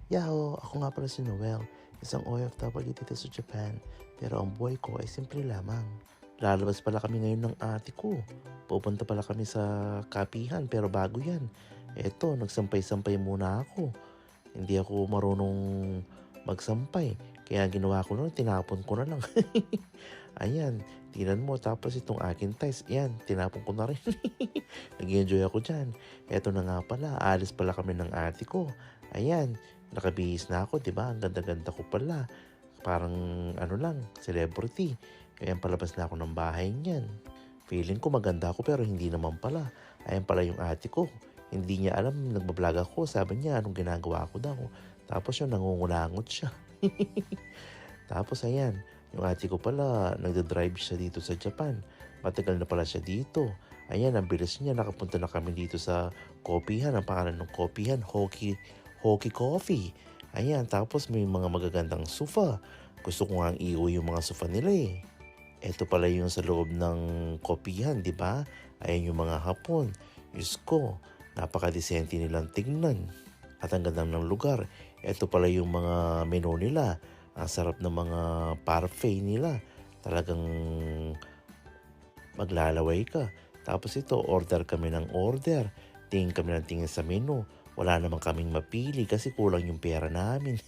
Yaho! Ako nga pala si Noel, isang OFW dito sa Japan. Pero ang buhay ko ay simple lamang. Lalabas pala kami ngayon ng ate ko. Pupunta pala kami sa kapihan pero bago yan. Eto, nagsampay-sampay muna ako. Hindi ako marunong magsampay. Kaya ginawa ko na, tinapon ko na lang. Ayan, tingnan mo. Tapos itong akin ties, yan, tinapon ko na rin. Nag-enjoy ako dyan. Eto na nga pala, alis pala kami ng ate ko. Ayan, nakabihis na ako, di ba? Ang ganda-ganda ko pala. Parang ano lang, celebrity. Kaya palabas na ako ng bahay niyan. Feeling ko maganda ako pero hindi naman pala. Ayan pala yung ate ko. Hindi niya alam, nagbablog ako. Sabi niya, anong ginagawa ko daw. Tapos yun, nangungulangot siya. Tapos ayan, yung ate ko pala, nagda-drive siya dito sa Japan. Matagal na pala siya dito. Ayan, ang bilis niya. Nakapunta na kami dito sa kopihan. Ang pangalan ng kopihan, Hoki Coffee. Ayan, tapos may mga magagandang sofa. Gusto ko nga iuwi yung mga sofa nila eh. Ito pala yung sa loob ng kopihan, di ba? Ayan yung mga hapon. Diyos ko, napakadesente nilang tignan. At ang ganda ng lugar. Ito pala yung mga menu nila. Ang sarap ng mga parfait nila. Talagang maglalaway ka. Tapos ito, order kami ng order. Tingin kami ng tingin sa menu. Wala naman kaming mapili kasi kulang yung pera namin.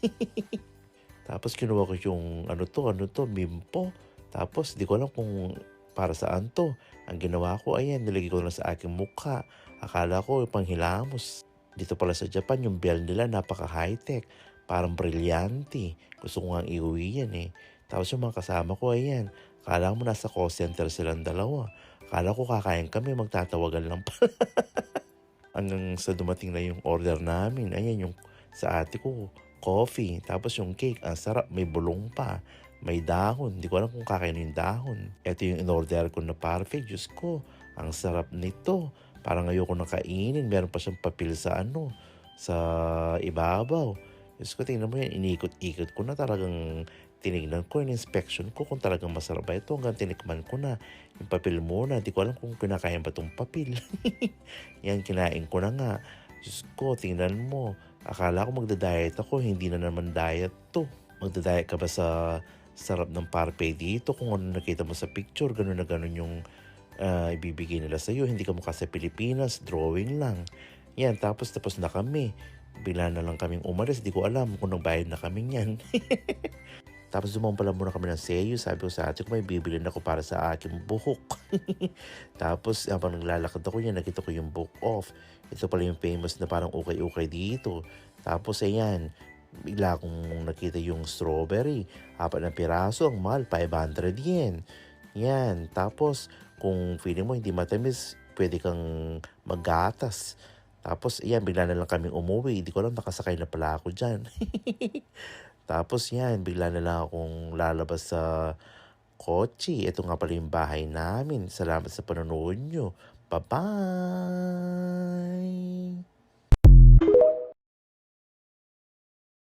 Tapos kinuha ko yung ano to, bimpo. Tapos di ko alam kung para saan to. Ang ginawa ko, ayan, nilagay ko lang sa aking mukha. Akala ko panghilamos. Dito pala sa Japan, yung bell nila napaka-high-tech. Parang brilyante. Gusto ko nga iuwi yan eh. Tapos yung mga kasama ko, ayan. Akala mo nasa call center silang dalawa. Akala ko kakain kami, magtatawagan lang pala. Hanggang sa dumating na yung order namin. Ayan yung sa ate ko, coffee. Tapos yung cake, ang sarap, may bulong pa. May dahon. Hindi ko alam kung kakainin yung dahon. Ito yung in-order ko na parfait. Diyos ko, ang sarap nito. Parang ayoko na kainin. Meron pa siyang papel sa sa ibabaw. Diyos ko, tingnan mo yan. Inikot-ikot ko na talagang tinignan ko, in-inspection ko kung talagang masarap ba ito. Hanggang tinikman ko na yung papel muna. Di ko alam kung kinakain ba itong papel. Yan, kinain ko na nga. Diyos ko, tingnan mo. Akala ko magda-diet ako. Hindi na naman diet to. Magda-diet ka ba sa sarap ng parfait dito? Kung ano nakita mo sa picture, ganun na ganun yung ibibigay nila sa'yo. Hindi ka mukha sa Pilipinas, drawing lang. Yan, tapos na kami. Bigla na lang kaming umalis. Di ko alam kung nagbayad na kami yan. Tapos dumang pala muna kami ng Seiyu. Sabi ko sa ate ko, may bibilin ako para sa aking buhok. Tapos habang naglalakad ako yan, nakita ko yung book off. Ito pala yung famous na parang ukay-ukay dito. Tapos ayan, bigla akong nakita yung strawberry. 4 na piraso, ang mahal, 500 yen. Yan, tapos kung feeling mo hindi matamis, pwede kang maggatas. Tapos ayan, bigla na lang kaming umuwi. Hindi ko alam, nakasakay na pala ako dyan. Tapos yan, bigla na lang akong lalabas sa kotse. Ito nga pala yung bahay namin. Salamat sa panonood nyo. Bye-bye!